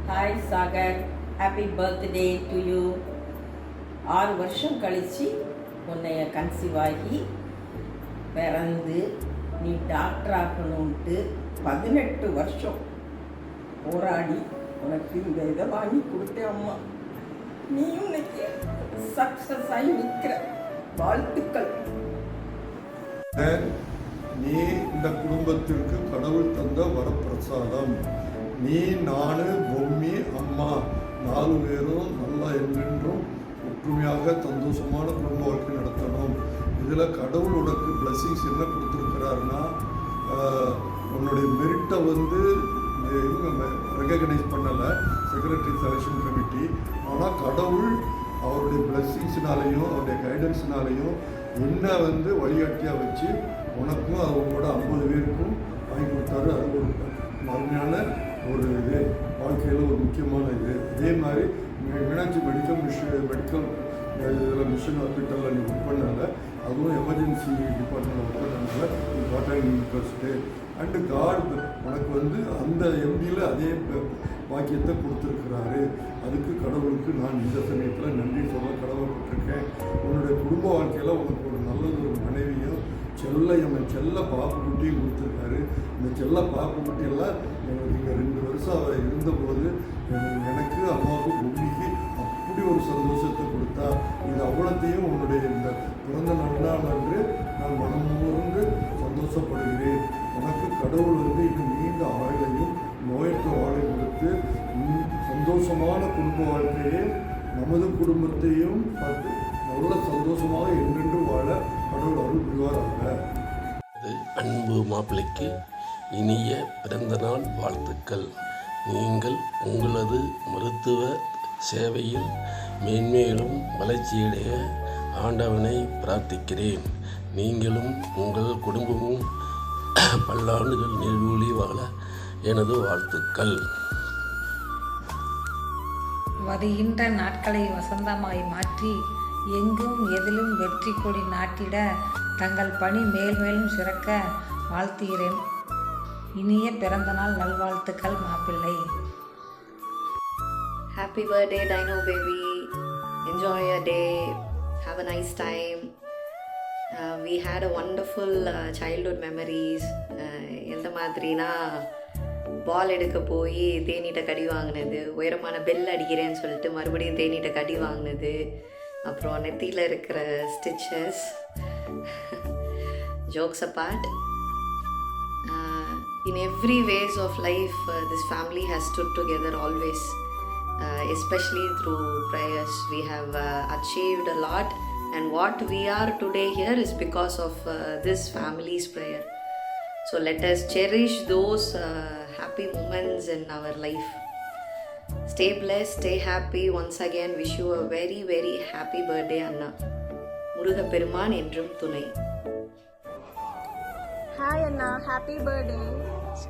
Hi Sagar, happy birthday to you. 6 வருஷம் கழித்து உன்னைய கன்சீவ் ஆகி பிறந்து நீ டாக்டர் ஆகணுன்ட்டு 18 வருஷம் போராடி உனக்கு இந்த இதை வாங்கி கொடுத்தேன் அம்மா. நீ இன்னைக்கு சக்ஸஸ் ஆகி நிற்கிற. வாழ்த்துக்கள். நீ இந்த குடும்பத்திற்கு கடவுள் தந்த வரப்பிரசாதம். நீ, நான், பொம்மி, அம்மா 4 பேரும் நல்லா என்றென்றும் ஒற்றுமையாக சந்தோஷமான குடும்ப வாழ்க்கை நடத்தணும். இதில் கடவுள் உனக்கு பிளஸிங்ஸ் என்ன கொடுத்துருக்கிறாருன்னா, உன்னுடைய மெரிட்டை இவங்க ரெகக்னைஸ் பண்ணலை, செக்ரட்டரி செலெக்ஷன் கமிட்டி. ஆனால் கடவுள் அவருடைய பிளஸிங்ஸ்னாலையும் அவருடைய கைடன்ஸ்னாலையும் என்ன வழிகாட்டியாக வச்சு உனக்கும் அவங்களோட 50 பேருக்கும் வாங்கி கொடுத்தாரு. அது ஒரு அருமையான ஒரு இது, வாழ்க்கையில் ஒரு முக்கியமான இது. இதே மாதிரி மீனாட்சி மெடிக்கல் இதில் மிஷன் ஹாஸ்பிட்டலில் நீ ஒர்க் பண்ணால, அதுவும் எமர்ஜென்சி டிபார்ட்மெண்ட்டில் ஒர்க் பண்ணனால நீ காட்டன் இன்ட்ரெஸ்ட்டு அண்டு காட் உனக்கு அந்த எம்டியில் அதே வாக்கியத்தை கொடுத்துருக்கிறாரு. அதுக்கு கடவுளுக்கு நான் இந்த சமயத்தில் நன்றி சொல்ல கடவுள்பட்டிருக்கேன். உன்னுடைய குடும்ப வாழ்க்கையில் உனக்கு ஒரு நல்லது ஒரு மனைவியும் செல்ல பாப்பு குட்டியும் கொடுத்துருக்காரு. இந்த செல்ல பாப்பு குட்டியெல்லாம் எங்களுக்கு இங்கே 2 வருஷம் இருந்தபோது எனக்கு அம்மாவுக்கு பொம்மிக்கு அப்படி ஒரு சந்தோஷத்தை கொடுத்தா. இது அவ்வளோத்தையும் உன்னுடைய இந்த பிறந்த நன்னாள் அன்று நான் மனமுறந்து சந்தோஷப்படுகிறேன். உனக்கு கடவுள் இன்னும் நீண்ட ஆயுளையும் நோயற்ற வாழை கொடுத்து சந்தோஷமான குடும்ப வாழ்க்கையை நமது குடும்பத்தையும் பார்த்து நல்ல சந்தோஷமாக என்றென்று வாழ கடவுள் அருள் புரிவாராக. அன்பு மாப்பிள்ளைக்கு இனிய பிறந்தநாள் வாழ்த்துக்கள். நீங்கள் உங்களது மருத்துவ சேவையில் மேன்மேலும் வளர்ச்சியடைய ஆண்டவனை பிரார்த்திக்கிறேன். நீங்களும் உங்கள் குடும்பமும் பல்லாண்டுகள் நீடூழி வாழ எனது வாழ்த்துக்கள். வருகின்ற நாட்களை வசந்தமாய் மாற்றி எங்கும் எதிலும் வெற்றி கொடி நாட்டிட தங்கள் பணி மேல்மேலும் சிறக்க வாழ்த்துகிறேன். இனிய பிறந்தநாள் நல்வாழ்த்துக்கள் மாப்பிள்ளை. Happy birthday Dino baby. Enjoy your day. Have a nice time. We had a wonderful childhood memories. எந்த மாதிரினா பால் எடுக்க போய் தேனீட்ட கடி வாங்கினது, உயரமான பெல் அடிக்கிறேன்னு சொல்லிட்டு மறுபடியும் தேனீட்ட கடி வாங்கினது, அப்புறம் நெத்தியில் இருக்கிற stitches. Jokes apart, in every ways of life this family has stood together always, especially through prayers. We have achieved a lot, and what we are today here is because of this family's prayer. So let us cherish those happy moments in our life. Stay blessed, stay happy. Once again wish you a very very happy birthday Anna. Muruga பெருமான் என்றும் துணை. Hi Anna, happy birthday.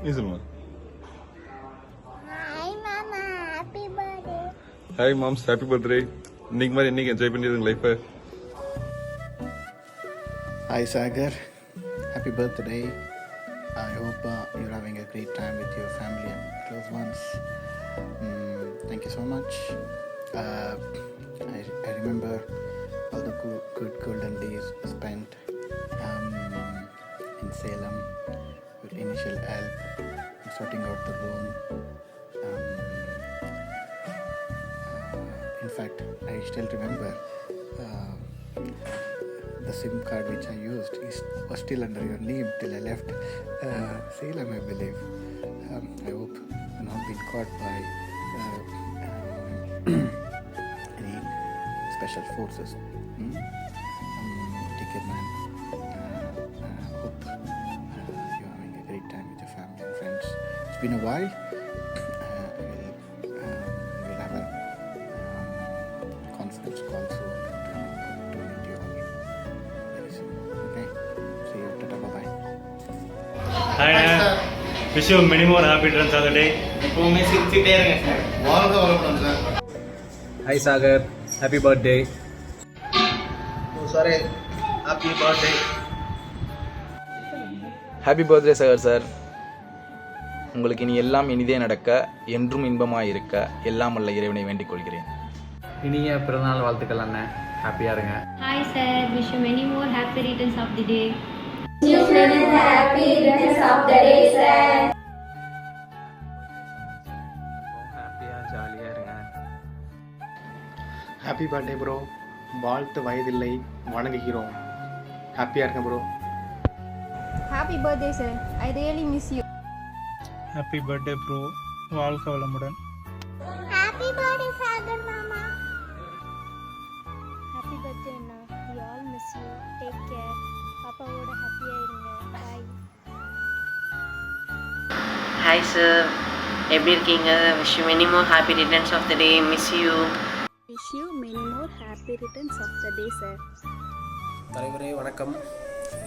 Isulman. Hi Mama, happy birthday. Hi Moms, happy birthday. இன்னைக்கு enjoy பண்ணிருங்க லைஃப. Hi Sagar, happy birthday. I hope you're having a great time with your family and close ones. Thank you so much. I remember all the good golden days spent in Salem with initial help in sorting out the room. In fact, I still remember the SIM card which I used was still under your name till I left Salem, I believe. I hope you've not been caught by any special forces. Ticket man. Hope you're having a great time with your family and friends. It's been a while. We'll have a conference call soon to meet you all very soon. Okay? See you. Tata, bye-bye. Hi, wish you many more happy returns of the day. எப்பவுமே சிரிச்சுட்டே இருங்க sir. வாழ்க வளமுடன் sir. Hi Sagar, happy birthday. Sorry, happy birthday. Happy birthday Sagar sir. உங்களுக்கு இனி எல்லாம் இனிதே நடக்க, என்றும் இன்பமாய் இருக்க எல்லாம் வல்ல இறைவனை வேண்டிக் கொள்கிறேன். இனிய பிறந்தநாள் வாழ்த்துக்கள் அண்ணன். ஹாப்பியாக இருங்க. Hi sir, wish you many more happy returns of the day. Happy returns of the day, sir. ஹாப்பியாக ஜாலியாக இருங்க. Happy birthday bro. வாழ்த்து வயதில்லை, வணங்குகிறோம். ஹாப்பியாக இருங்க bro. Happy birthday, sir. I really miss you. Happy birthday bro, வாழ்க வளமுடன். Happy birthday, Sagar Mama. Happy birthday, Anna. We all miss you. Take care. பாப்பாவோட ஹாப்பியா இருங்க. Bye. ஹாய் சார், எப்படி இருக்கீங்க? Wish you many more happy returns of the day. Miss you. Wish you many more happy returns of the day, sir. தலைவரே வணக்கம்.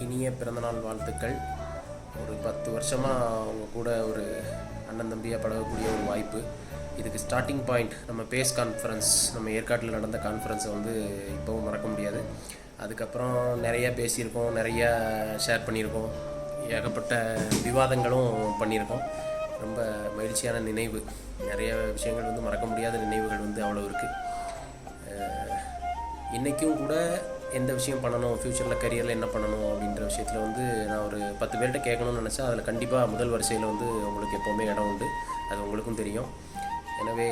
இனிய பிறந்தநாள் வாழ்த்துக்கள். ஒரு 10 வருஷமாக அவங்க கூட ஒரு அண்ணன் தம்பியாக பழகக்கூடிய ஒரு வாய்ப்பு. இதுக்கு ஸ்டார்டிங் பாயிண்ட் நம்ம பேஸ் கான்ஃபரன்ஸ், நம்ம ஏற்காட்டில் நடந்த கான்ஃபரன்ஸை வந்து இப்போவும் மறக்க முடியாது. அதுக்கப்புறம் நிறையா பேசியிருக்கோம், நிறையா ஷேர் பண்ணியிருக்கோம், ஏகப்பட்ட விவாதங்களும் பண்ணியிருக்கோம். ரொம்ப மகிழ்ச்சியான நினைவு. நிறைய விஷயங்கள் வந்து மறக்க முடியாத நினைவுகள் வந்து அவ்வளோ இருக்குது. இன்றைக்கும் கூட எந்த விஷயம் பண்ணணும், ஃப்யூச்சரில் கரியரில் என்ன பண்ணணும் அப்படின்ற விஷயத்தில் வந்து நான் ஒரு 10 பேர்கிட்ட கேட்கணும்னு நினச்சா அதில் கண்டிப்பாக முதல் வரிசையில் வந்து உங்களுக்கு எப்போவுமே இடம் உண்டு. அது உங்களுக்கும் தெரியும். எனவே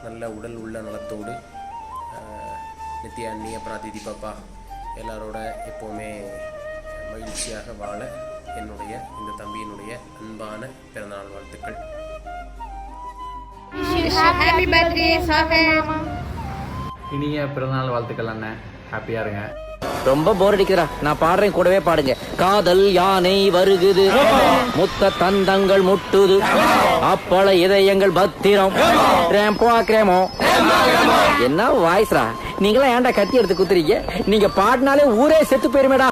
நல்ல உடல் உள்ள நலத்தோடு நித்யா அண்ணி, அப்புறம் அதிதி பாப்பா எல்லாரோட எப்போவுமே மகிழ்ச்சியாக வாழ என்னுடைய இந்த தம்பியினுடைய அன்பான பிறந்தநாள் வாழ்த்துக்கள். Happy birthday, Sagar Mama. இனிய பிறந்தநாள் வாழ்த்துக்கள் அண்ணன். ஹாப்பியாக இருங்க. ரொம்ப போர் அடிக்குதுடா, நான் பாடுறேன், கூடவே பாடுங்க. காதல் யானை வருகுது, முத்த தந்தங்கள் முட்டுது, அப்பள இதயங்கள் பத்திரம், ரேம்போ கிரேமோ. என்ன வாய்ஸ்ரா, நீங்களாம் ஏன்டா கத்தி எடுத்து குத்துறீங்க? நீங்க பாடினாலே ஊரே செத்து போயிருமேடா.